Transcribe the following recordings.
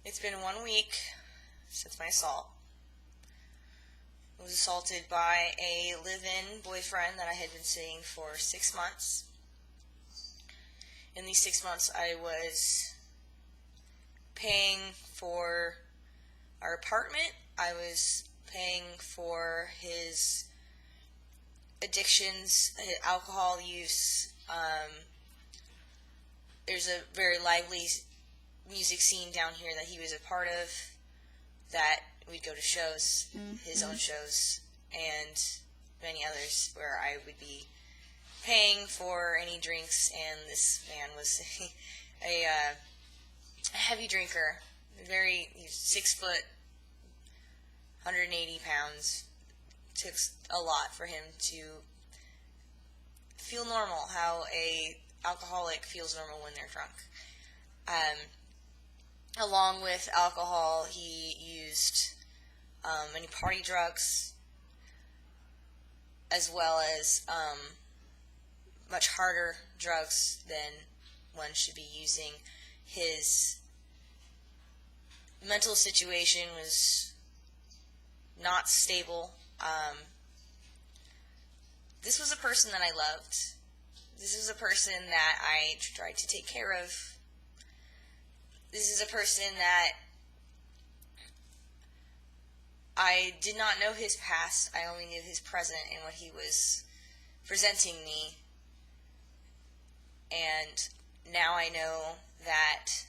It's been 1 week since my assault. I was assaulted by a live-in boyfriend that I had been seeing for 6 months. In these 6 months, I was paying for our apartment. I was paying for his addictions, alcohol use. There's a very lively music scene down here that he was a part of, that we'd go to shows, his own shows, and many others where I would be paying for any drinks, and this man was a heavy drinker. He's 6 foot, 180 pounds. It took a lot for him to feel normal, how a alcoholic feels normal when they're drunk. Along with alcohol, he used many party drugs, as well as much harder drugs than one should be using. His mental situation was not stable. This was a person that I loved. This is a person that I tried to take care of. This is a person that I did not know his past. I only knew his present and what he was presenting me. And now I know that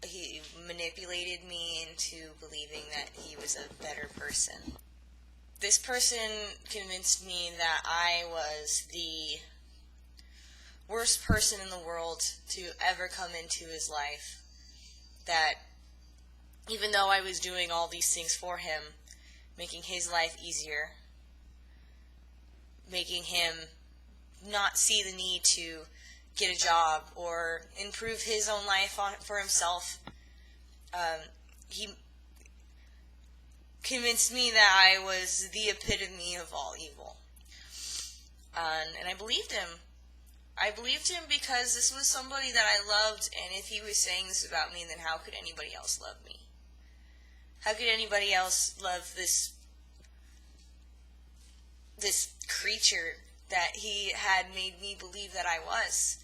he manipulated me into believing that he was a better person. This person convinced me that I was the worst person in the world to ever come into his life. That even though I was doing all these things for him, making his life easier, making him not see the need to get a job or improve his own life for himself, he convinced me that I was the epitome of all evil. And I believed him. I believed him because this was somebody that I loved, and if he was saying this about me, then how could anybody else love me? How could anybody else love this creature that he had made me believe that I was?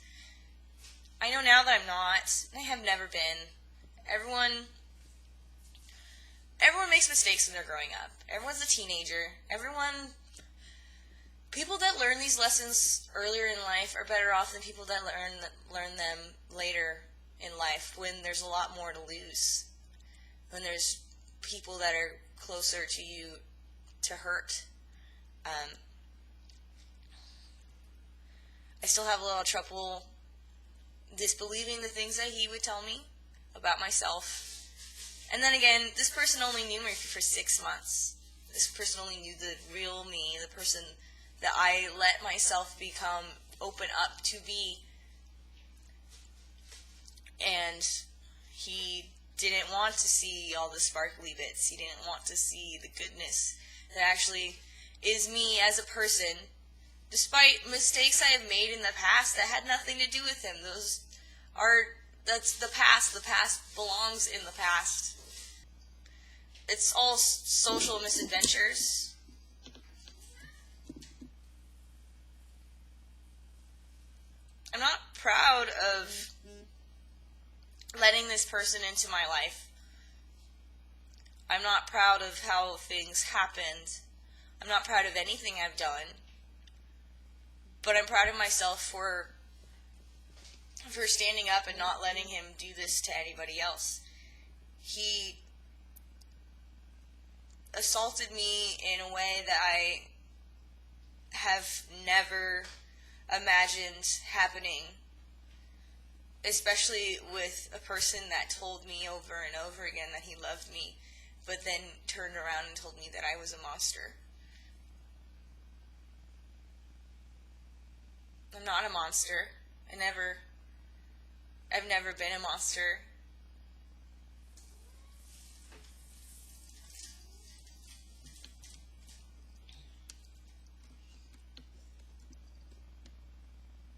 I know now that I'm not. I have never been. Everyone makes mistakes when they're growing up. Everyone's a teenager. People that learn these lessons earlier in life are better off than people that learn them later in life, when there's a lot more to lose, when there's people that are closer to you to hurt. I still have a little trouble disbelieving the things that he would tell me about myself. And then again, this person only knew me for 6 months. This person only knew the real me, the person that I let myself open up to be. And he didn't want to see all the sparkly bits. He didn't want to see the goodness that actually is me as a person, despite mistakes I have made in the past that had nothing to do with him. That's the past. The past belongs in the past. It's all social misadventures. I'm not proud of letting this person into my life. I'm not proud of how things happened. I'm not proud of anything I've done. But I'm proud of myself for standing up and not letting him do this to anybody else. He assaulted me in a way that I have never imagined happening, especially with a person that told me over and over again that he loved me, but then turned around and told me that I was a monster. I'm not a monster. I've never been a monster.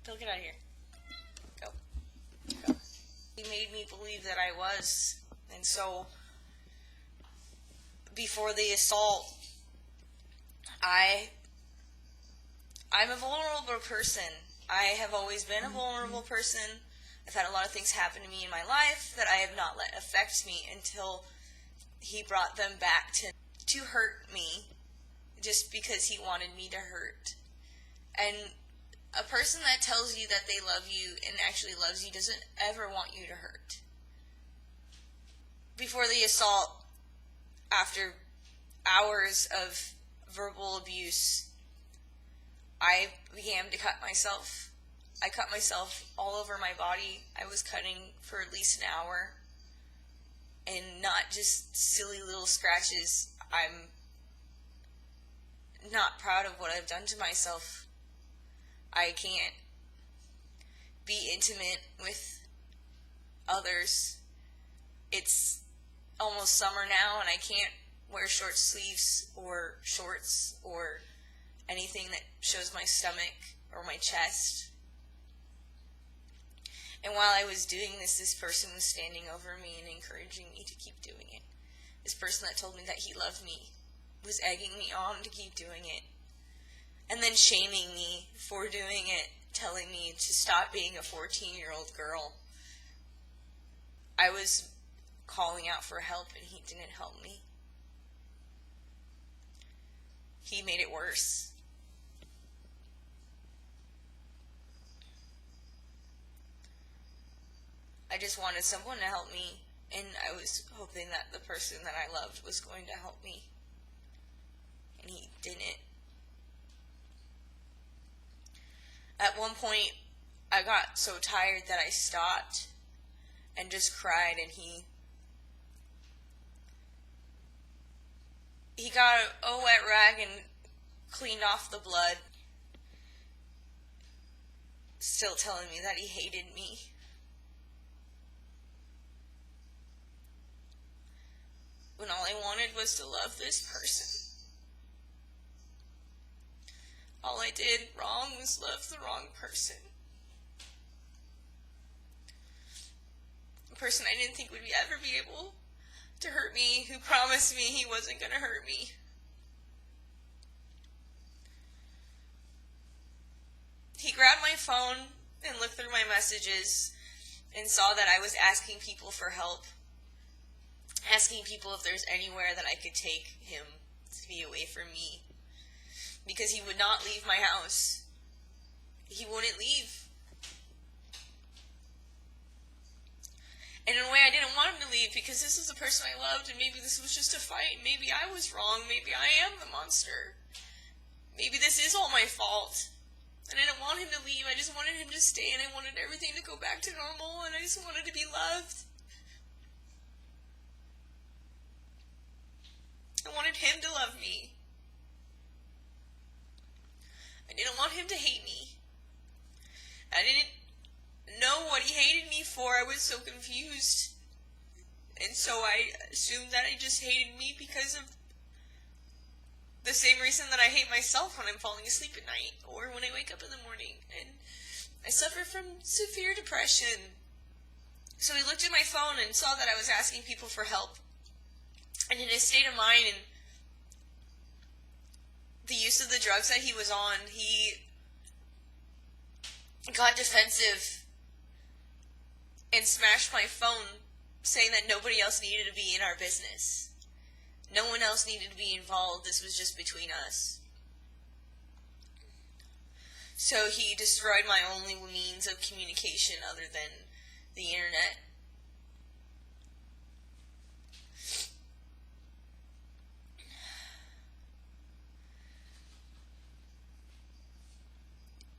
Phil, get out of here. Go. He made made me believe that I was. And so, before the assault, I'm a vulnerable person. I have always been a vulnerable person. I've had a lot of things happen to me in my life that I have not let affect me until he brought them back to hurt me just because he wanted me to hurt. And a person that tells you that they love you and actually loves you doesn't ever want you to hurt. Before the assault, after hours of verbal abuse, I began to cut myself. I cut myself all over my body. I was cutting for at least an hour. And not just silly little scratches. I'm not proud of what I've done to myself. I can't be intimate with others. It's almost summer now and I can't wear short sleeves or shorts or anything that shows my stomach or my chest. And while I was doing this person was standing over me and encouraging me to keep doing it. This person that told me that he loved me was egging me on to keep doing it. And then shaming me for doing it, telling me to stop being a 14-year-old girl. I was calling out for help and he didn't help me. He made it worse. I just wanted someone to help me, and I was hoping that the person that I loved was going to help me. And he didn't. At one point, I got so tired that I stopped and just cried, and he got a wet rag and cleaned off the blood, still telling me that he hated me. When all I wanted was to love this person. All I did wrong was love the wrong person. A person I didn't think would ever be able to hurt me, who promised me he wasn't going to hurt me. He grabbed my phone and looked through my messages and saw that I was asking people for help. Asking people if there's anywhere that I could take him to be away from me. Because he would not leave my house. He wouldn't leave. And in a way I didn't want him to leave because this is a person I loved and maybe this was just a fight. Maybe I was wrong. Maybe I am the monster. Maybe this is all my fault. And I didn't want him to leave. I just wanted him to stay and I wanted everything to go back to normal and I just wanted to be loved. I wanted him to love me. I didn't want him to hate me. I didn't know what he hated me for. I was so confused. And so I assumed that he just hated me because of the same reason that I hate myself when I'm falling asleep at night or when I wake up in the morning. And I suffer from severe depression. So he looked at my phone and saw that I was asking people for help. And in his state of mind and the use of the drugs that he was on, he got defensive and smashed my phone, saying that nobody else needed to be in our business. No one else needed to be involved. This was just between us. So he destroyed my only means of communication other than the internet.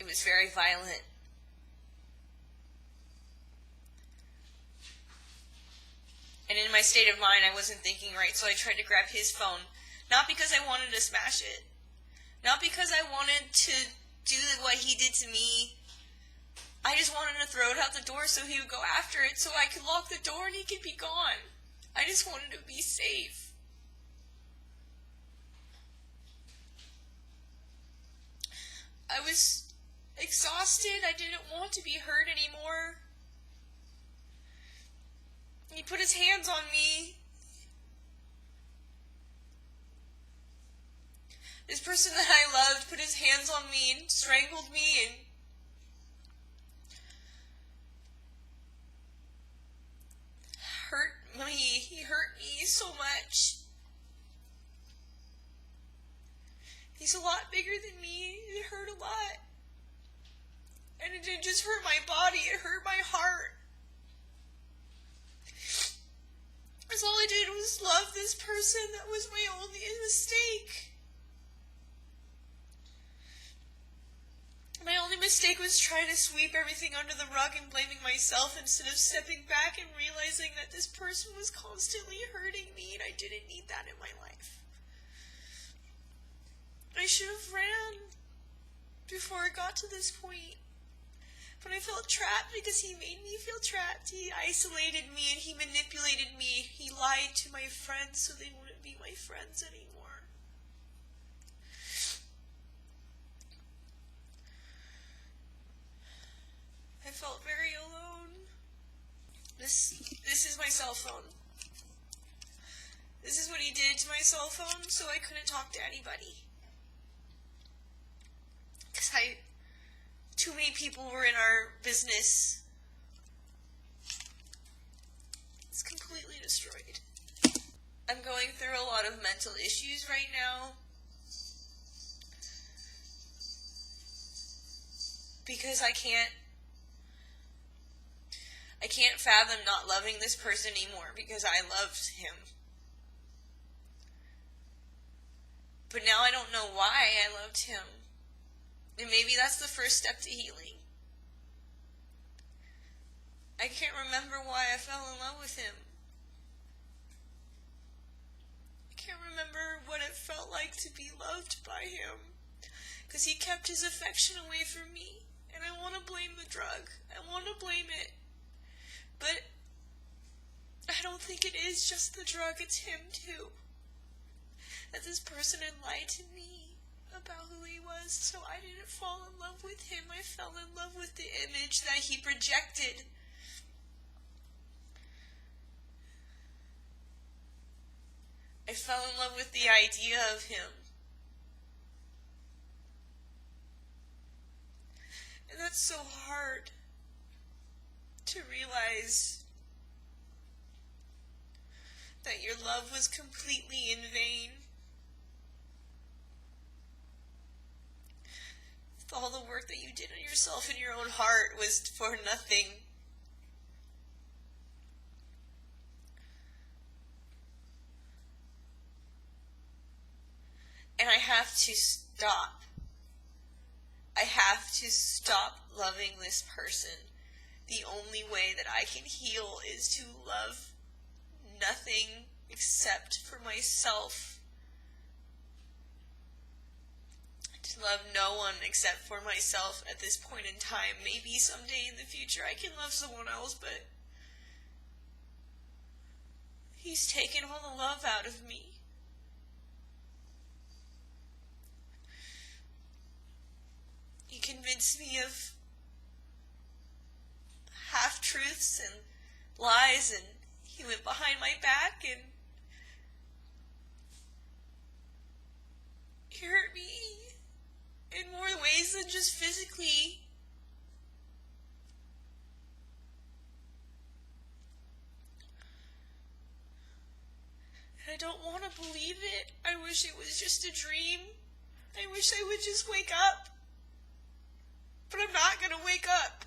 It was very violent. And in my state of mind, I wasn't thinking right, so I tried to grab his phone. Not because I wanted to smash it. Not because I wanted to do what he did to me. I just wanted to throw it out the door so he would go after it, so I could lock the door and he could be gone. I just wanted to be safe. I was exhausted. I didn't want to be hurt anymore. put his hands on me. This person that I loved put his hands on me and strangled me and hurt me. He hurt me so much. He's a lot bigger than me. It hurt a lot. And it didn't just hurt my body, it hurt my heart. Because all I did was love this person. That was my only mistake. My only mistake was trying to sweep everything under the rug and blaming myself instead of stepping back and realizing that this person was constantly hurting me and I didn't need that in my life. I should have ran before it got to this point. But I felt trapped because he made me feel trapped. He isolated me and he manipulated me. He lied to my friends so they wouldn't be my friends anymore. I felt very alone. This is my cell phone. This is what he did to my cell phone, so I couldn't talk to anybody. Because too many people were in our business. It's completely destroyed. I'm going through a lot of mental issues right now. Because I can't fathom not loving this person anymore because I loved him. But now I don't know why I loved him. And maybe that's the first step to healing. I can't remember why I fell in love with him. I can't remember what it felt like to be loved by him. Because he kept his affection away from me. And I want to blame the drug. I want to blame it. But I don't think it is just the drug, it's him too. That this person had lied to me about who he was, so I didn't fall in love with him. I fell in love with the image that he projected. I fell in love with the idea of him. And that's so hard to realize that your love was completely in vain. All the work that you did on yourself in your own heart was for nothing. And I have to stop. I have to stop loving this person. The only way that I can heal is to love nothing except for myself. To love no one except for myself at this point in time. Maybe someday in the future I can love someone else, but he's taken all the love out of me. He convinced me of half-truths and lies, and he went behind my back and he hurt me in more ways than just physically. And I don't want to believe it. I wish it was just a dream. I wish I would just wake up. But I'm not going to wake up.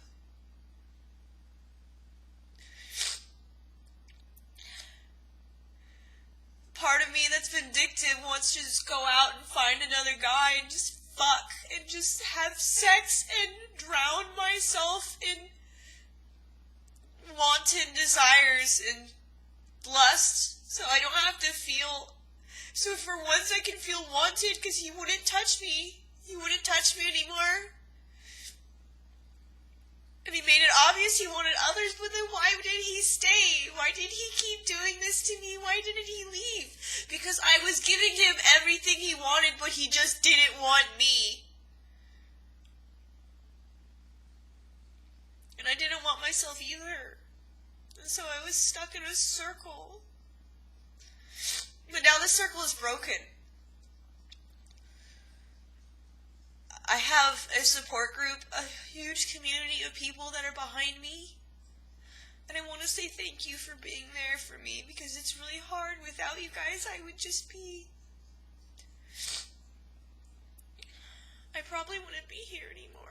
Part of me that's vindictive wants to just go out and find another guy and just fuck and just have sex and drown myself in wanton desires and lust so I don't have to feel. So for once I can feel wanted because he wouldn't touch me. He wouldn't touch me anymore. And he made it obvious he wanted others, but then why did he stay? Why did he keep doing this to me? Why didn't he leave? Because I was giving him everything he wanted, but he just didn't want me. And I didn't want myself either. So I was stuck in a circle. But now the circle is broken. I have a support group, a huge community of people that are behind me. And I want to say thank you for being there for me, because it's really hard. Without you guys, I would just be... I probably wouldn't be here anymore.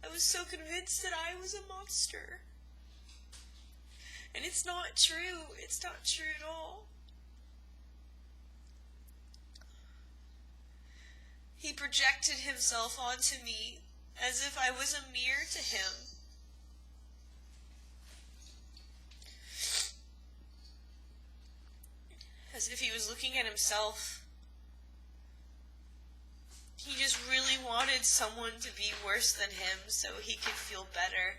I was so convinced that I was a monster. And it's not true. It's not true at all. He projected himself onto me as if I was a mirror to him. As if he was looking at himself. He just really wanted someone to be worse than him so he could feel better.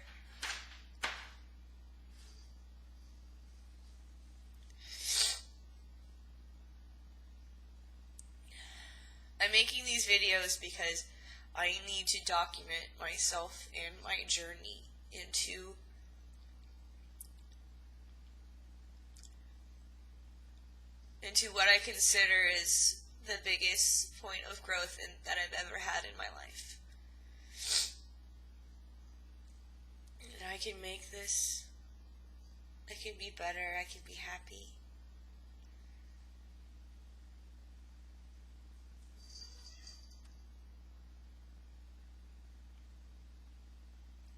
I'm making these videos because I need to document myself and my journey into what I consider is the biggest point of growth that I've ever had in my life. And I can make this. I can be better. I can be happy.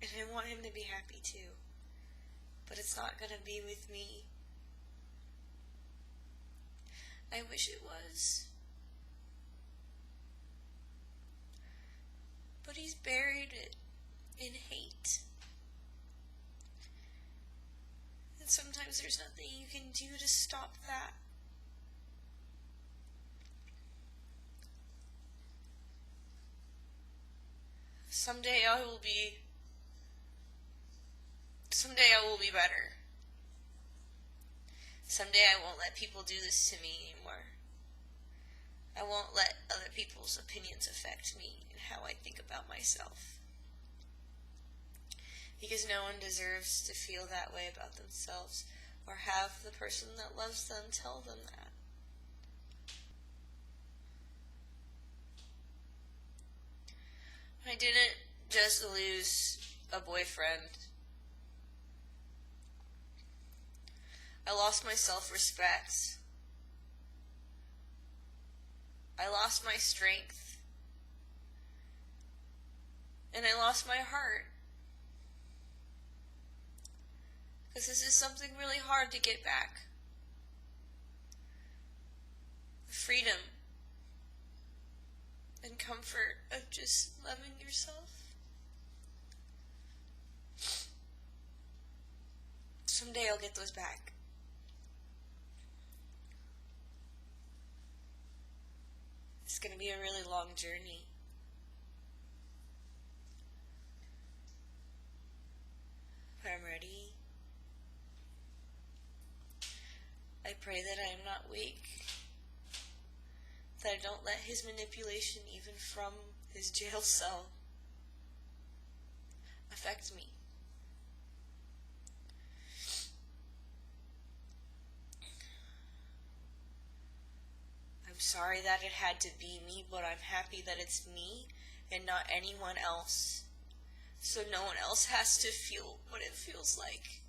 And I want him to be happy too. But it's not going to be with me. I wish it was. But he's buried it in hate. And sometimes there's nothing you can do to stop that. Someday I will be better. Someday I won't let people do this to me anymore. I won't let other people's opinions affect me and how I think about myself. Because no one deserves to feel that way about themselves or have the person that loves them tell them that. I didn't just lose a boyfriend. I lost my self-respect. I lost my strength. And I lost my heart. Because this is something really hard to get back. Freedom and comfort of just loving yourself. Someday I'll get those back. It's going to be a really long journey. But I'm ready. I pray that I am not weak. That I don't let his manipulation, even from his jail cell, affect me. I'm sorry that it had to be me, but I'm happy that it's me and not anyone else. So no one else has to feel what it feels like.